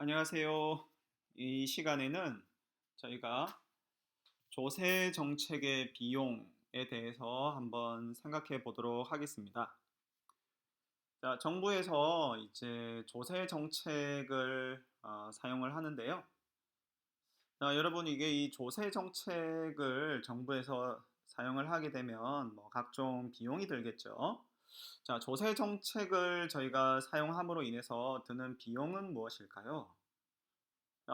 안녕하세요. 이 시간에는 저희가 조세 정책의 비용에 대해서 한번 생각해 보도록 하겠습니다. 자, 정부에서 이제 조세 정책을 사용을 하는데요. 자, 여러분 이게 이 조세 정책을 정부에서 사용을 하게 되면 뭐 각종 비용이 들겠죠. 자, 조세 정책을 저희가 사용함으로 인해서 드는 비용은 무엇일까요?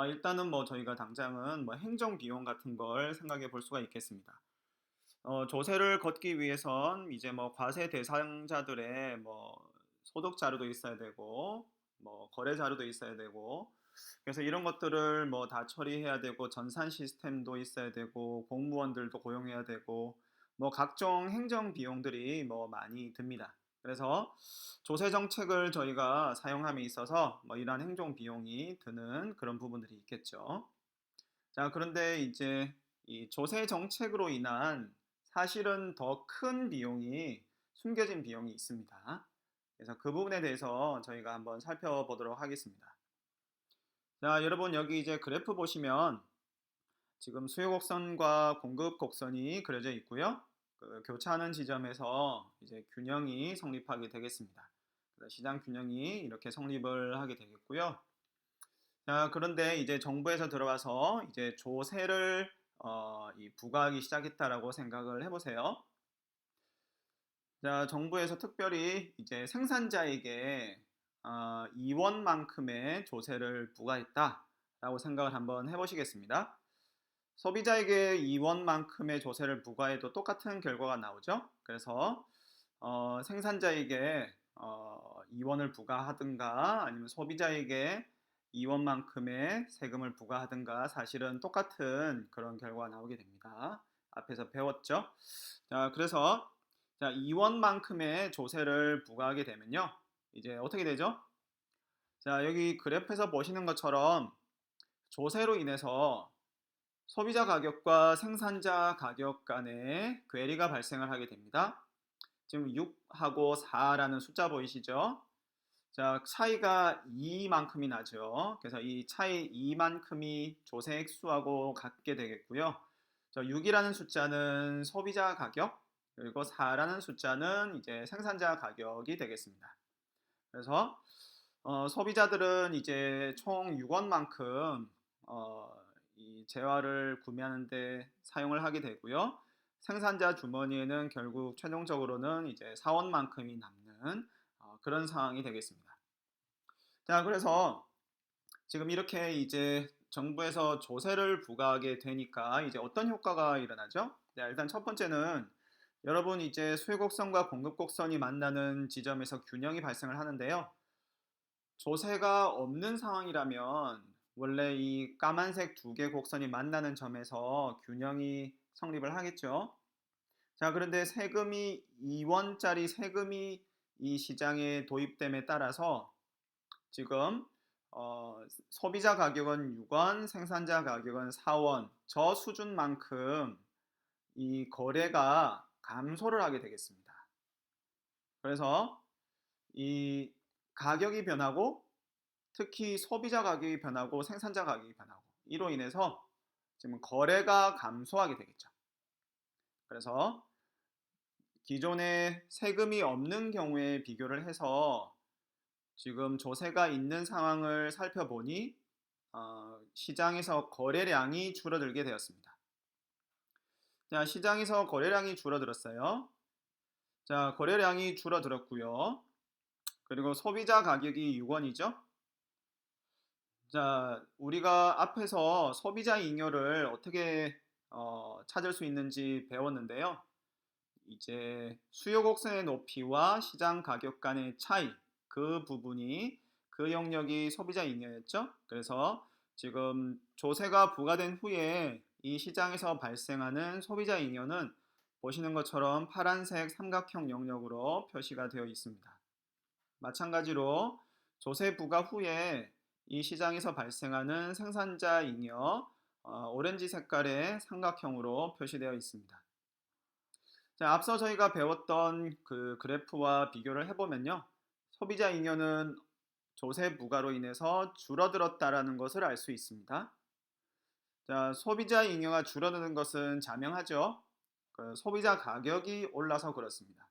일단은 뭐 저희가 당장은 뭐 행정 비용 같은 걸 생각해 볼 수가 있겠습니다. 조세를 걷기 위해선 이제 뭐 과세 대상자들의 뭐 소득 자료도 있어야 되고 뭐 거래 자료도 있어야 되고 그래서 이런 것들을 뭐 다 처리해야 되고 전산 시스템도 있어야 되고 공무원들도 고용해야 되고 뭐 각종 행정 비용들이 뭐 많이 듭니다. 그래서 조세 정책을 저희가 사용함에 있어서 뭐 이러한 행정 비용이 드는 그런 부분들이 있겠죠. 자, 그런데 이제 이 조세 정책으로 인한 사실은 더 큰 비용이 숨겨진 비용이 있습니다. 그래서 그 부분에 대해서 저희가 한번 살펴보도록 하겠습니다. 자, 여러분 여기 이제 그래프 보시면 지금 수요 곡선과 공급 곡선이 그려져 있고요. 그 교차하는 지점에서 이제 균형이 성립하게 되겠습니다. 그래서 시장 균형이 이렇게 성립을 하게 되겠고요. 자, 그런데 이제 정부에서 들어와서 이제 조세를 부과하기 시작했다라고 생각을 해보세요. 자, 정부에서 특별히 이제 생산자에게 2원만큼의 조세를 부과했다라고 생각을 한번 해보시겠습니다. 소비자에게 2원만큼의 조세를 부과해도 똑같은 결과가 나오죠. 그래서 생산자에게 2원을 부과하든가 아니면 소비자에게 2원만큼의 세금을 부과하든가 사실은 똑같은 그런 결과가 나오게 됩니다. 앞에서 배웠죠. 자, 그래서 자, 2원만큼의 조세를 부과하게 되면요. 이제 어떻게 되죠? 자, 여기 그래프에서 보시는 것처럼 조세로 인해서 소비자 가격과 생산자 가격 간에 괴리가 발생을 하게 됩니다. 지금 6하고 4라는 숫자 보이시죠? 자, 차이가 2만큼이 나죠. 그래서 이 차이 2만큼이 조세 액수하고 같게 되겠고요. 저 6이라는 숫자는 소비자 가격, 그리고 4라는 숫자는 이제 생산자 가격이 되겠습니다. 그래서 소비자들은 이제 총 6원만큼 이 재화를 구매하는데 사용을 하게 되고요. 생산자 주머니에는 결국 최종적으로는 이제 4원만큼이 남는 그런 상황이 되겠습니다. 자, 그래서 지금 이렇게 이제 정부에서 조세를 부과하게 되니까 이제 어떤 효과가 일어나죠? 네, 일단 첫 번째는 여러분 이제 수요곡선과 공급곡선이 만나는 지점에서 균형이 발생을 하는데요. 조세가 없는 상황이라면 원래 이 까만색 두 개 곡선이 만나는 점에서 균형이 성립을 하겠죠. 자, 그런데 세금이 2원짜리 세금이 이 시장에 도입됨에 따라서 지금 소비자 가격은 6원, 생산자 가격은 4원, 저 수준만큼 이 거래가 감소를 하게 되겠습니다. 그래서 이 가격이 변하고 특히 소비자 가격이 변하고 생산자 가격이 변하고 이로 인해서 지금 거래가 감소하게 되겠죠. 그래서 기존에 세금이 없는 경우에 비교를 해서 지금 조세가 있는 상황을 살펴보니 시장에서 거래량이 줄어들게 되었습니다. 자, 시장에서 거래량이 줄어들었어요. 자, 거래량이 줄어들었고요. 그리고 소비자 가격이 6원이죠. 자, 우리가 앞에서 소비자 잉여를 어떻게 찾을 수 있는지 배웠는데요. 이제 수요 곡선의 높이와 시장 가격 간의 차이, 그 부분이 그 영역이 소비자 잉여였죠. 그래서 지금 조세가 부과된 후에 이 시장에서 발생하는 소비자 잉여는 보시는 것처럼 파란색 삼각형 영역으로 표시가 되어 있습니다. 마찬가지로 조세 부과 후에 이 시장에서 발생하는 생산자 잉여 오렌지 색깔의 삼각형으로 표시되어 있습니다. 자, 앞서 저희가 배웠던 그 그래프와 비교를 해보면요. 소비자 잉여는 조세 부과로 인해서 줄어들었다라는 것을 알 수 있습니다. 자, 소비자 잉여가 줄어드는 것은 자명하죠. 소비자 가격이 올라서 그렇습니다.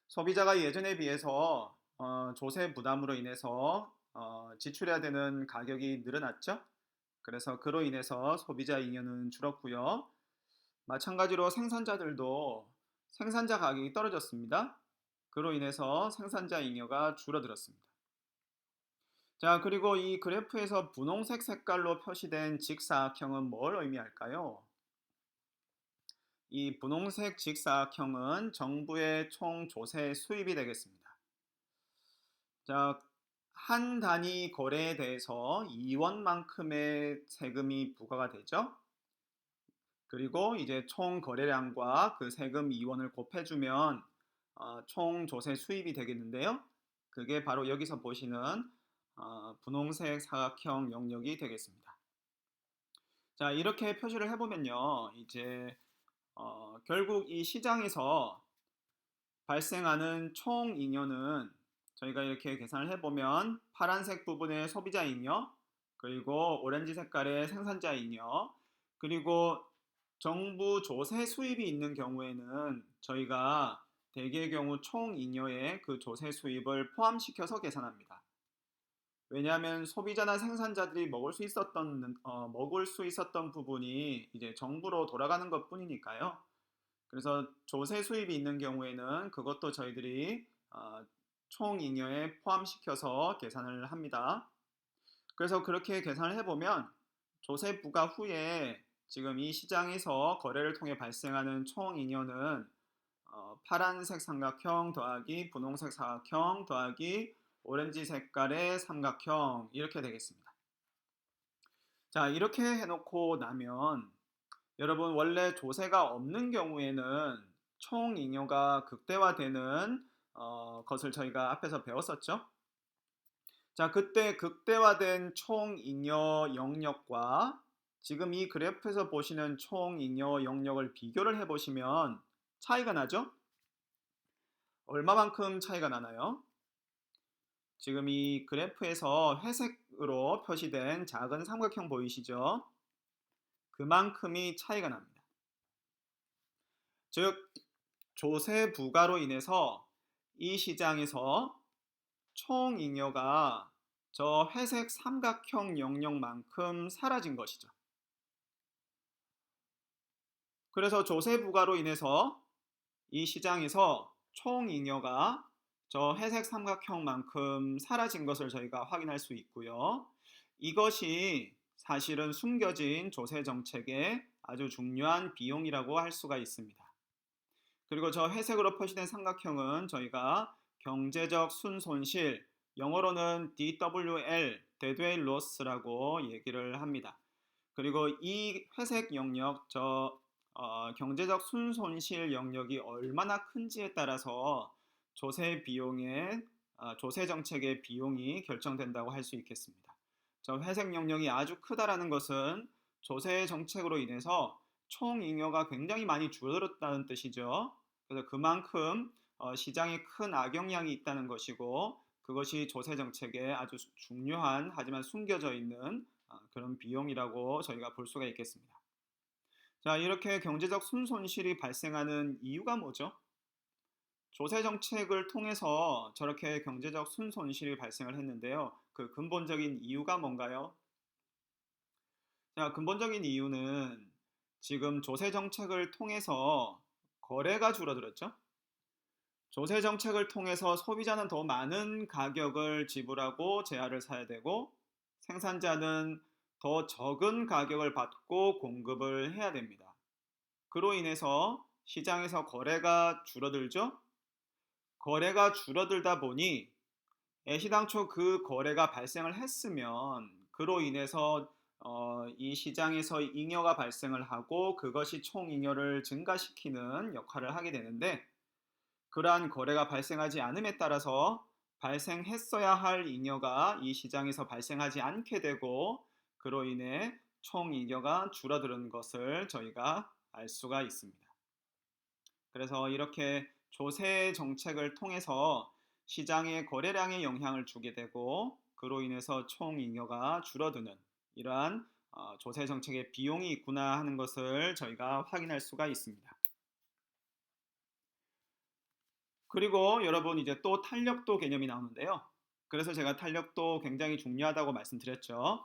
소비자가 예전에 비해서 조세 부담으로 인해서 지출해야 되는 가격이 늘어났죠. 그래서 그로 인해서 소비자 잉여는 줄었고요. 마찬가지로 생산자들도 생산자 가격이 떨어졌습니다. 그로 인해서 생산자 잉여가 줄어들었습니다. 자, 그리고 이 그래프에서 분홍색 색깔로 표시된 직사각형은 뭘 의미할까요? 이 분홍색 직사각형은 정부의 총 조세 수입이 되겠습니다. 자, 한 단위 거래에 대해서 2원만큼의 세금이 부과가 되죠. 그리고 이제 총 거래량과 그 세금 2원을 곱해주면 총 조세 수입이 되겠는데요. 그게 바로 여기서 보시는 분홍색 사각형 영역이 되겠습니다. 자, 이렇게 표시를 해보면요. 이제 결국 이 시장에서 발생하는 총 잉여는 저희가 이렇게 계산을 해보면 파란색 부분의 소비자 잉여, 그리고 오렌지 색깔의 생산자 잉여, 그리고 정부 조세 수입이 있는 경우에는 저희가 대개의 경우 총 잉여에 그 조세 수입을 포함시켜서 계산합니다. 왜냐하면 소비자나 생산자들이 먹을 수 있었던 부분이 이제 정부로 돌아가는 것뿐이니까요. 그래서 조세 수입이 있는 경우에는 그것도 저희들이 총 잉여에 포함시켜서 계산을 합니다. 그래서 그렇게 계산을 해보면 조세 부과 후에 지금 이 시장에서 거래를 통해 발생하는 총 잉여는 파란색 삼각형 더하기 분홍색 사각형 더하기 오렌지 색깔의 삼각형 이렇게 되겠습니다. 자, 이렇게 해놓고 나면 여러분 원래 조세가 없는 경우에는 총 잉여가 극대화되는 것을 저희가 앞에서 배웠었죠. 자, 그때 극대화된 총 잉여 영역과 지금 이 그래프에서 보시는 총 잉여 영역을 비교를 해보시면 차이가 나죠? 얼마만큼 차이가 나나요? 지금 이 그래프에서 회색으로 표시된 작은 삼각형 보이시죠? 그만큼이 차이가 납니다. 즉, 조세 부과로 인해서 이 시장에서 총 잉여가 저 회색 삼각형 영역만큼 사라진 것이죠. 그래서 조세 부과로 인해서 이 시장에서 총 잉여가 저 회색 삼각형만큼 사라진 것을 저희가 확인할 수 있고요. 이것이 사실은 숨겨진 조세 정책의 아주 중요한 비용이라고 할 수가 있습니다. 그리고 저 회색으로 표시된 삼각형은 저희가 경제적 순손실, 영어로는 DWL, Deadweight Loss라고 얘기를 합니다. 그리고 이 회색 영역, 경제적 순손실 영역이 얼마나 큰지에 따라서 조세 비용의 조세 정책의 비용이 결정된다고 할 수 있겠습니다. 저 회색 영역이 아주 크다라는 것은 조세 정책으로 인해서 총 잉여가 굉장히 많이 줄어들었다는 뜻이죠. 그래서 그만큼 시장에 큰 악영향이 있다는 것이고 그것이 조세 정책에 아주 중요한 하지만 숨겨져 있는 그런 비용이라고 저희가 볼 수가 있겠습니다. 자, 이렇게 경제적 순손실이 발생하는 이유가 뭐죠? 조세 정책을 통해서 저렇게 경제적 순손실이 발생을 했는데요. 그 근본적인 이유가 뭔가요? 자, 근본적인 이유는 지금 조세 정책을 통해서 거래가 줄어들었죠. 조세 정책을 통해서 소비자는 더 많은 가격을 지불하고 제화를 사야 되고 생산자는 더 적은 가격을 받고 공급을 해야 됩니다. 그로 인해서 시장에서 거래가 줄어들죠. 거래가 줄어들다 보니 애시당초 그 거래가 발생을 했으면 그로 인해서 이 시장에서 잉여가 발생을 하고 그것이 총 잉여를 증가시키는 역할을 하게 되는데 그러한 거래가 발생하지 않음에 따라서 발생했어야 할 잉여가 이 시장에서 발생하지 않게 되고 그로 인해 총 잉여가 줄어드는 것을 저희가 알 수가 있습니다. 그래서 이렇게 조세 정책을 통해서 시장의 거래량에 영향을 주게 되고 그로 인해서 총잉여가 줄어드는 이러한 조세 정책의 비용이 있구나 하는 것을 저희가 확인할 수가 있습니다. 그리고 여러분 이제 또 탄력도 개념이 나오는데요. 그래서 제가 탄력도 굉장히 중요하다고 말씀드렸죠.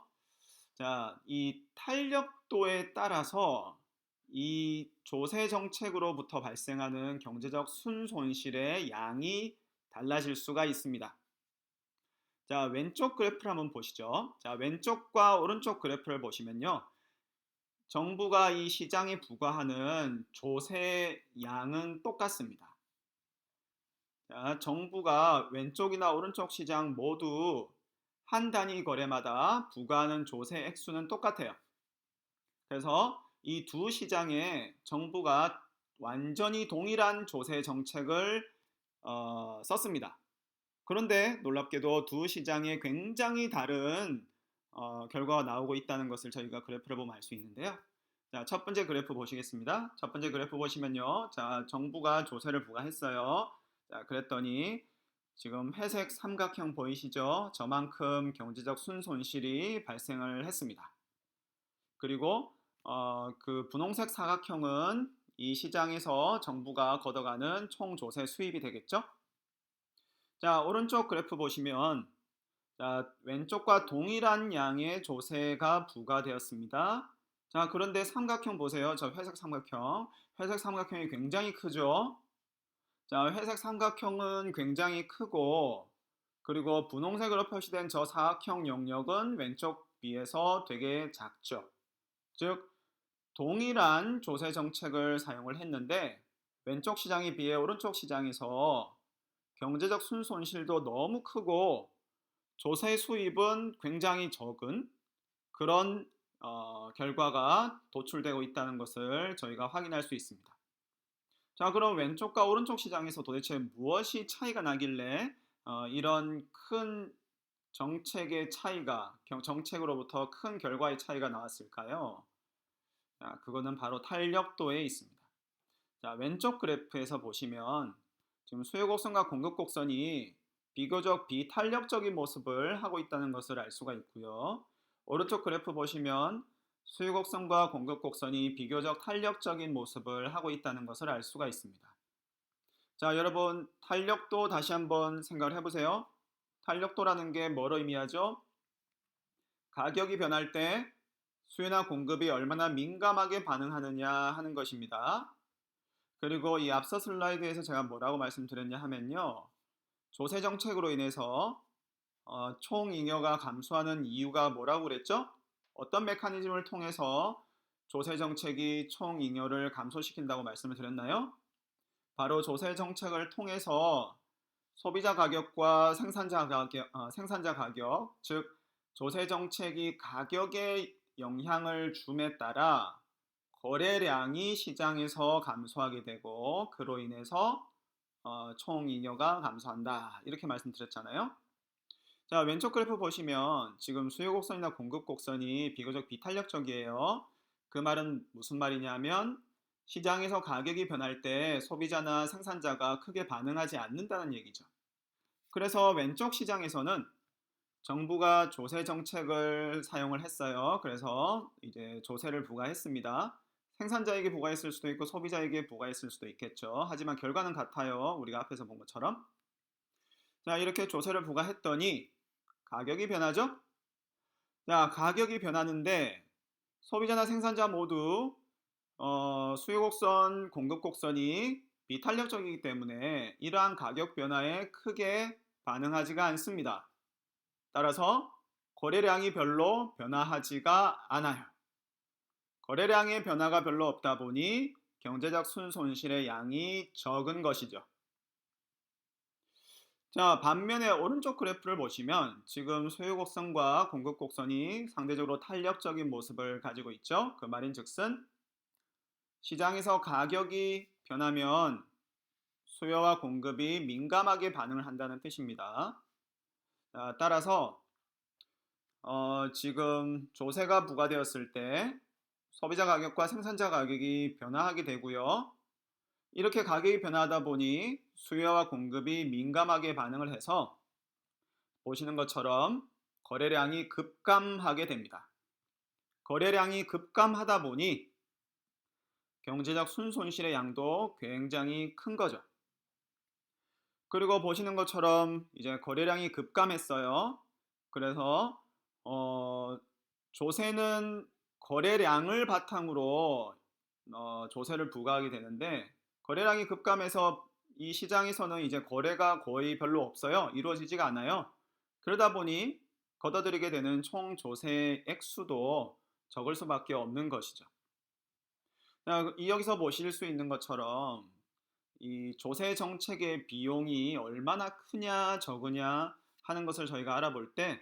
자, 이 탄력도에 따라서 이 조세 정책으로부터 발생하는 경제적 순손실의 양이 달라질 수가 있습니다. 자, 왼쪽 그래프를 한번 보시죠. 자, 왼쪽과 오른쪽 그래프를 보시면요. 정부가 이 시장에 부과하는 조세 양은 똑같습니다. 자, 정부가 왼쪽이나 오른쪽 시장 모두 한 단위 거래마다 부과하는 조세 액수는 똑같아요. 그래서 이 두 시장에 정부가 완전히 동일한 조세 정책을 썼습니다. 그런데 놀랍게도 두 시장에 굉장히 다른 결과가 나오고 있다는 것을 저희가 그래프를 보면 알 수 있는데요. 자, 첫 번째 그래프 보시겠습니다. 첫 번째 그래프 보시면요. 자, 정부가 조세를 부과했어요. 자, 그랬더니 지금 회색 삼각형 보이시죠? 저만큼 경제적 순손실이 발생을 했습니다. 그리고 그 분홍색 사각형은 이 시장에서 정부가 걷어가는 총 조세 수입이 되겠죠? 자, 오른쪽 그래프 보시면 자, 왼쪽과 동일한 양의 조세가 부과되었습니다. 자, 그런데 삼각형 보세요. 저 회색 삼각형. 회색 삼각형이 굉장히 크죠? 자, 회색 삼각형은 굉장히 크고 그리고 분홍색으로 표시된 저 사각형 영역은 왼쪽 비해서 되게 작죠. 즉, 동일한 조세 정책을 사용을 했는데 왼쪽 시장에 비해 오른쪽 시장에서 경제적 순손실도 너무 크고 조세 수입은 굉장히 적은 그런 결과가 도출되고 있다는 것을 저희가 확인할 수 있습니다. 자, 그럼 왼쪽과 오른쪽 시장에서 도대체 무엇이 차이가 나길래 이런 큰 정책의 차이가, 정책으로부터 큰 결과의 차이가 나왔을까요? 자, 그거는 바로 탄력도에 있습니다. 자, 왼쪽 그래프에서 보시면 지금 수요 곡선과 공급 곡선이 비교적 비탄력적인 모습을 하고 있다는 것을 알 수가 있고요. 오른쪽 그래프 보시면 수요 곡선과 공급 곡선이 비교적 탄력적인 모습을 하고 있다는 것을 알 수가 있습니다. 자, 여러분 탄력도 다시 한번 생각을 해보세요. 탄력도라는 게 뭐로 의미하죠? 가격이 변할 때 수요나 공급이 얼마나 민감하게 반응하느냐 하는 것입니다. 그리고 이 앞서 슬라이드에서 제가 뭐라고 말씀드렸냐 하면요. 조세 정책으로 인해서 총잉여가 감소하는 이유가 뭐라고 그랬죠? 어떤 메커니즘을 통해서 조세 정책이 총잉여를 감소시킨다고 말씀을 드렸나요? 바로 조세 정책을 통해서 소비자 가격과 생산자 가격, 즉 조세 정책이 가격에 영향을 줌에 따라 거래량이 시장에서 감소하게 되고 그로 인해서 총잉여가 감소한다 이렇게 말씀드렸잖아요. 자, 왼쪽 그래프 보시면 지금 수요 곡선이나 공급 곡선이 비교적 비탄력적이에요. 그 말은 무슨 말이냐면 시장에서 가격이 변할 때 소비자나 생산자가 크게 반응하지 않는다는 얘기죠. 그래서 왼쪽 시장에서는 정부가 조세 정책을 사용을 했어요. 그래서 이제 조세를 부과했습니다. 생산자에게 부과했을 수도 있고 소비자에게 부과했을 수도 있겠죠. 하지만 결과는 같아요. 우리가 앞에서 본 것처럼. 자, 이렇게 조세를 부과했더니 가격이 변하죠? 자, 가격이 변하는데 소비자나 생산자 모두 수요 곡선, 공급 곡선이 비탄력적이기 때문에 이러한 가격 변화에 크게 반응하지가 않습니다. 따라서 거래량이 별로 변화하지가 않아요. 거래량의 변화가 별로 없다 보니 경제적 순손실의 양이 적은 것이죠. 자, 반면에 오른쪽 그래프를 보시면 지금 수요 곡선과 공급 곡선이 상대적으로 탄력적인 모습을 가지고 있죠. 그 말인즉슨 시장에서 가격이 변하면 수요와 공급이 민감하게 반응을 한다는 뜻입니다. 자, 따라서 지금 조세가 부과되었을 때 소비자 가격과 생산자 가격이 변화하게 되고요. 이렇게 가격이 변화하다 보니 수요와 공급이 민감하게 반응을 해서 보시는 것처럼 거래량이 급감하게 됩니다. 거래량이 급감하다 보니 경제적 순손실의 양도 굉장히 큰 거죠. 그리고 보시는 것처럼 이제 거래량이 급감했어요. 그래서 어, 조세는 거래량을 바탕으로 조세를 부과하게 되는데, 거래량이 급감해서 이 시장에서는 이제 거래가 거의 별로 없어요. 이루어지지가 않아요. 그러다 보니 걷어들이게 되는 총 조세 액수도 적을 수밖에 없는 것이죠. 자, 여기서 보실 수 있는 것처럼 이 조세 정책의 비용이 얼마나 크냐 적으냐 하는 것을 저희가 알아볼 때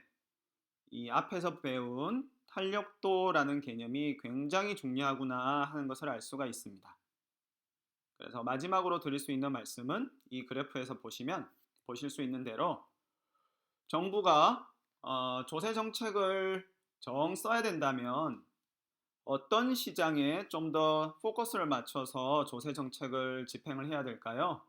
이 앞에서 배운 탄력도라는 개념이 굉장히 중요하구나 하는 것을 알 수가 있습니다. 그래서 마지막으로 드릴 수 있는 말씀은 이 그래프에서 보시면 보실 수 있는 대로 정부가 조세 정책을 정 써야 된다면 어떤 시장에 좀 더 포커스를 맞춰서 조세 정책을 집행을 해야 될까요?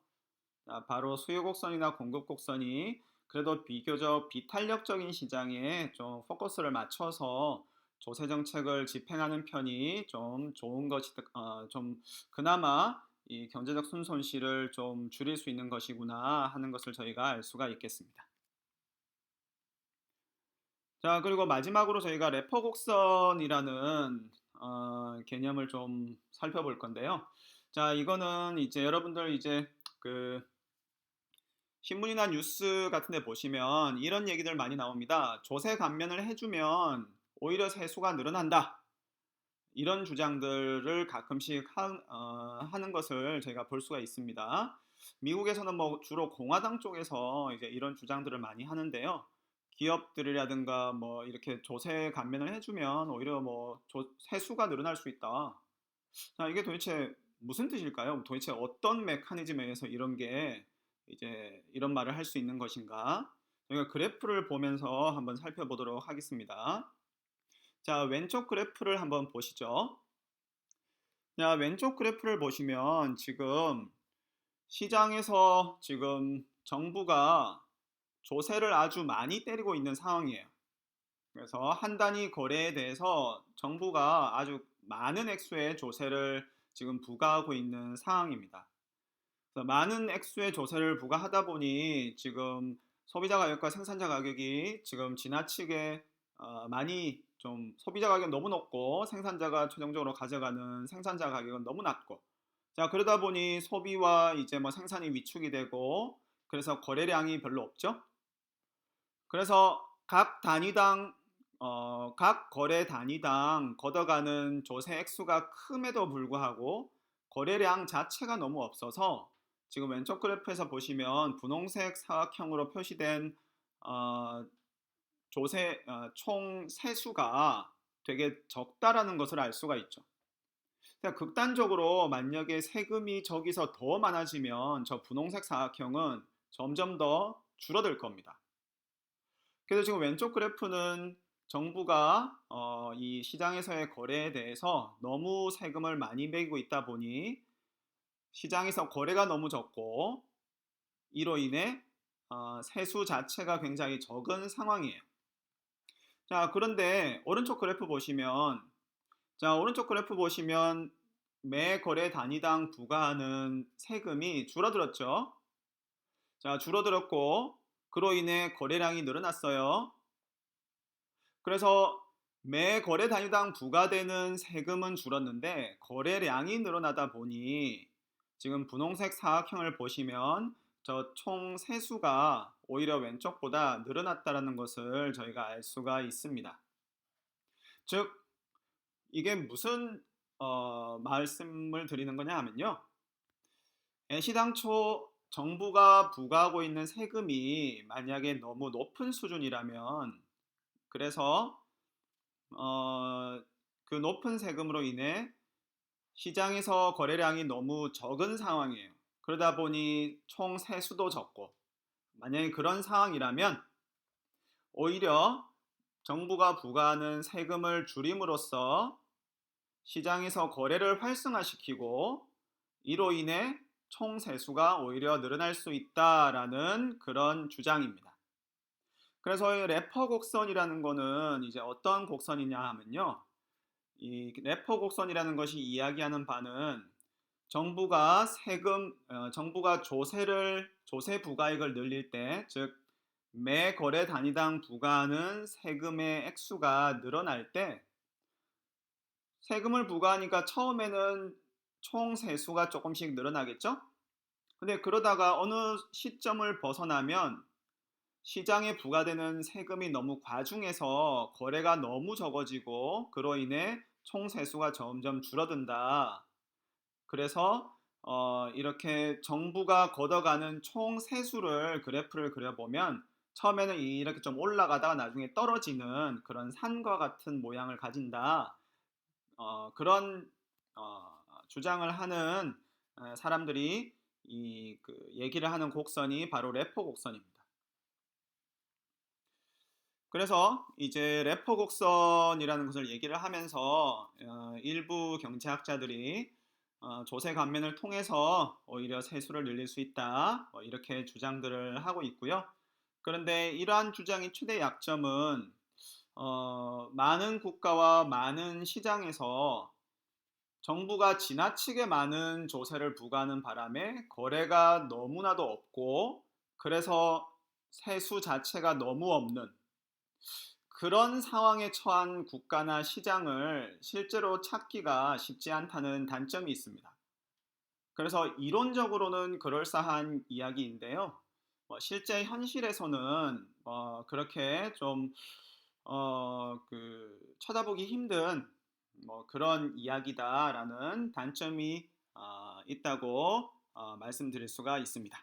바로 수요 곡선이나 공급 곡선이 그래도 비교적 비탄력적인 시장에 좀 포커스를 맞춰서 조세 정책을 집행하는 편이 좀 좋은 것이, 좀 그나마 이 경제적 순손실을 좀 줄일 수 있는 것이구나 하는 것을 저희가 알 수가 있겠습니다. 자, 그리고 마지막으로 저희가 레퍼 곡선이라는 개념을 좀 살펴볼 건데요. 자, 이거는 이제 여러분들 이제 그 신문이나 뉴스 같은 데 보시면 이런 얘기들 많이 나옵니다. 조세 감면을 해주면 오히려 세수가 늘어난다. 이런 주장들을 가끔씩 하는 것을 저희가 볼 수가 있습니다. 미국에서는 뭐 주로 공화당 쪽에서 이제 이런 주장들을 많이 하는데요. 기업들이라든가 뭐 이렇게 조세 감면을 해주면 오히려 뭐 세수가 늘어날 수 있다. 자, 이게 도대체 무슨 뜻일까요? 도대체 어떤 메커니즘에 의해서 이런 게 이제 이런 말을 할 수 있는 것인가? 저희가 그래프를 보면서 한번 살펴보도록 하겠습니다. 자, 왼쪽 그래프를 한번 보시죠. 자, 왼쪽 그래프를 보시면 지금 시장에서 지금 정부가 조세를 아주 많이 때리고 있는 상황이에요. 그래서 한 단위 거래에 대해서 정부가 아주 많은 액수의 조세를 지금 부과하고 있는 상황입니다. 그래서 많은 액수의 조세를 부과하다 보니 지금 소비자 가격과 생산자 가격이 지금 지나치게 많이 좀 소비자 가격은 너무 높고 생산자가 최종적으로 가져가는 생산자 가격은 너무 낮고, 자, 그러다 보니 소비와 이제 뭐 생산이 위축이 되고 그래서 거래량이 별로 없죠. 그래서 각 거래 단위당 걷어가는 조세 액수가 큼에도 불구하고 거래량 자체가 너무 없어서 지금 왼쪽 그래프에서 보시면 분홍색 사각형으로 표시된 어, 조세 총 세수가 되게 적다라는 것을 알 수가 있죠. 그러니까 극단적으로 만약에 세금이 저기서 더 많아지면 저 분홍색 사각형은 점점 더 줄어들 겁니다. 그래서 지금 왼쪽 그래프는 정부가 이 시장에서의 거래에 대해서 너무 세금을 많이 매기고 있다 보니 시장에서 거래가 너무 적고 이로 인해 세수 자체가 굉장히 적은 상황이에요. 자, 그런데 오른쪽 그래프 보시면 매 거래 단위당 부과하는 세금이 줄어들었죠. 자, 줄어들었고 그로 인해 거래량이 늘어났어요. 그래서 매 거래 단위당 부과되는 세금은 줄었는데 거래량이 늘어나다 보니 지금 분홍색 사각형을 보시면 저 총 세수가 오히려 왼쪽보다 늘어났다는 것을 저희가 알 수가 있습니다. 즉, 이게 무슨 말씀을 드리는 거냐 하면요. 시당초 정부가 부과하고 있는 세금이 만약에 너무 높은 수준이라면, 그래서 그 높은 세금으로 인해 시장에서 거래량이 너무 적은 상황이에요. 그러다 보니 총 세수도 적고, 만약에 그런 상황이라면 오히려 정부가 부과하는 세금을 줄임으로써 시장에서 거래를 활성화시키고 이로 인해 총 세수가 오히려 늘어날 수 있다라는 그런 주장입니다. 그래서 이 레퍼 곡선이라는 거는 이제 어떤 곡선이냐 하면요. 이 레퍼 곡선이라는 것이 이야기하는 바는 정부가 조세 부과액을 늘릴 때, 즉 매 거래 단위당 부과하는 세금의 액수가 늘어날 때 세금을 부과하니까 처음에는 총 세수가 조금씩 늘어나겠죠? 근데 그러다가 어느 시점을 벗어나면 시장에 부과되는 세금이 너무 과중해서 거래가 너무 적어지고 그로 인해 총 세수가 점점 줄어든다. 그래서 이렇게 정부가 걷어가는 총 세수를 그래프를 그려보면 처음에는 이렇게 좀 올라가다가 나중에 떨어지는 그런 산과 같은 모양을 가진다. 그런 어, 주장을 하는 사람들이 얘기를 하는 곡선이 바로 레퍼 곡선입니다. 그래서 이제 레퍼 곡선이라는 것을 얘기를 하면서 일부 경제학자들이 조세 감면을 통해서 오히려 세수를 늘릴 수 있다, 이렇게 주장들을 하고 있고요. 그런데 이러한 주장의 최대 약점은 많은 국가와 많은 시장에서 정부가 지나치게 많은 조세를 부과하는 바람에 거래가 너무나도 없고, 그래서 세수 자체가 너무 없는 그런 상황에 처한 국가나 시장을 실제로 찾기가 쉽지 않다는 단점이 있습니다. 그래서 이론적으로는 그럴싸한 이야기인데요. 실제 현실에서는 그렇게 좀 쳐다보기 힘든 그런 이야기다라는 단점이 있다고 말씀드릴 수가 있습니다.